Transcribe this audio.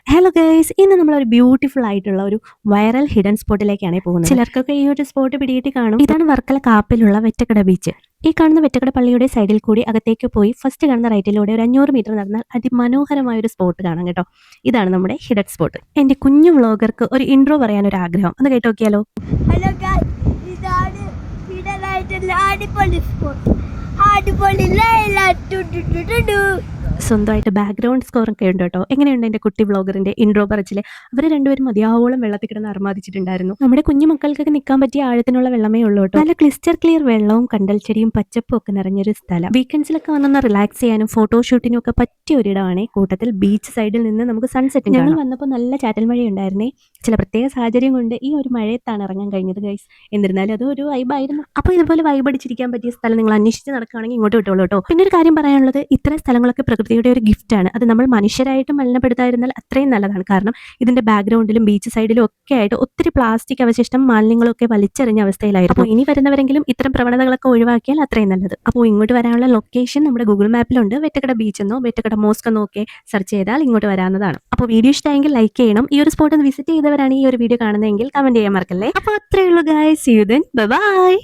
Hello guys, ഇന്ന് നമ്മളൊരു beautiful ആയിട്ടുള്ള ഒരു വൈറൽ ഹിഡൻ സ്പോട്ടിലേക്കാണ് പോകുന്നത്. ചിലർക്കൊക്കെ ഈ ഒരു സ്പോട്ട് പിടിയിട്ട് കാണും. ഇതാണ് വർക്കല കാപ്പിലുള്ള വെറ്റക്കട ബീച്ച്. ഈ കാണുന്ന വെറ്റക്കട പള്ളിയുടെ സൈഡിൽ കൂടി അകത്തേക്ക് പോയി ഫസ്റ്റ് കാണുന്ന റൈറ്റിലൂടെ ഒരു 500 മീറ്റർ നടന്നാൽ അതിമനോഹരമായ ഒരു സ്പോട്ട് കാണാം കേട്ടോ. ഇതാണ് നമ്മുടെ ഹിഡൻ സ്പോട്ട്. എന്റെ കുഞ്ഞു വ്ളോഗർക്ക് ഒരു ഇൻട്രോ പറയാനൊരു ആഗ്രഹം, ഒന്ന് കേട്ട് നോക്കിയാലോ. ഹലോ ഗൈസ്, ഇതാണ് ഹിഡൻ ആയിട്ടുള്ള അടിപൊളി സ്പോട്ട്. അടിപൊളി സ്വന്തമായിട്ട് ബാക്ക്ഗ്രൗണ്ട് സ്കോർ ഒക്കെ ഉണ്ട് കേട്ടോ. എങ്ങനെയുണ്ട് എൻ്റെ കുട്ടി വ്ളോഗറിന്റെ ഇൻട്രോ പറച്ചില്? അവർ രണ്ടുപേരും മതിയാവോളം വെള്ളത്തിൽ കിടന്ന് അർമാദിച്ചിട്ടുണ്ടായിരുന്നു. നമ്മുടെ കുഞ്ഞു മക്കൾക്കൊക്കെ നിൽക്കാൻ പറ്റിയ ആഴത്തിനുള്ള വെള്ളമേ ഉള്ളൂ കേട്ടോ. നല്ല ക്ലിസ്റ്റർ ക്ലിയർ വെള്ളവും കണ്ടൽ ചെടിയും പച്ചപ്പും ഒക്കെ നിറഞ്ഞൊരു സ്ഥലം. വീക്കെൻഡ്സിലൊക്കെ വന്നൊന്ന് റിലാക്സ് ചെയ്യാനും ഫോട്ടോഷൂട്ടിനും ഒക്കെ പറ്റിയ ഒരിടമാണ്. കൂട്ടത്തിൽ ബീച്ച് സൈഡിൽ നിന്ന് നമുക്ക് സൺസെറ്റ്. ഞങ്ങൾ വന്നപ്പോൾ നല്ല ചാറ്റൽ മഴ ഉണ്ടായിരുന്നേ. ചില പ്രത്യേക സാഹചര്യം കൊണ്ട് ഈ ഒരു മഴയത്താണ് ഇറങ്ങാൻ കഴിഞ്ഞത് ഗൈസ്. എന്നിരുന്നാലും അത് ഒരു വൈബായിരുന്നു. അപ്പോൾ ഇതുപോലെ വൈബ് അടിച്ചിരിക്കാൻ പറ്റിയ സ്ഥലം നിങ്ങൾ അന്വേഷിച്ച് നടക്കുകയാണെങ്കിൽ ഇങ്ങോട്ട് വിട്ടോളൂ കേട്ടോ. പിന്നെ ഒരു കാര്യം പറയാനുള്ളത്, ഇത്തരം സ്ഥലങ്ങളൊക്കെ പ്രകൃതിയുടെ ഒരു ഗിഫ്റ്റാണ്. അത് നമ്മൾ മനുഷ്യരായിട്ട് മലിനപ്പെടുത്താതിരുന്നാൽ അത്രയും നല്ലതാണ്. കാരണം ഇതിന്റെ ബാക്ക്ഗ്രൗണ്ടിലും ബീച്ച് സൈഡിലും ഒക്കെ ആയിട്ട് ഒത്തിരി പ്ലാസ്റ്റിക് അവശിഷ്ടം മാലിന്യങ്ങളൊക്കെ വലിച്ചെറിഞ്ഞ അവസ്ഥയിലായിരുന്നു. അപ്പോൾ ഇനി വരുന്നവരെങ്കിലും ഇത്തരം പ്രവണതകളൊക്കെ ഒഴിവാക്കിയാൽ അത്രയും നല്ലത്. അപ്പോൾ ഇങ്ങോട്ട് വരാനുള്ള ലൊക്കേഷൻ നമ്മുടെ ഗൂഗിൾ മാപ്പിലുണ്ട്. വെറ്റക്കട ബീച്ച് എന്നോ വെറ്റക്കട മോസ്ക് എന്നോ ഒക്കെ സെർച്ച് ചെയ്താൽ ഇങ്ങോട്ട് വരാവുന്നതാണ്. അപ്പോൾ വീഡിയോ ഇഷ്ടമായെങ്കിൽ ലൈക്ക് ചെയ്യണം. ഈ ഒരു സ്പോട്ട് ഒന്ന് വിസിറ്റ് ചെയ്തവരാണ് ഈ ഒരു വീഡിയോ കാണുന്നതെങ്കിൽ കമന്റ് ചെയ്യാൻ മറക്കല്ലേ. അപ്പോൾ അത്രയേ ഉള്ളൂ guys. See you then. Bye by.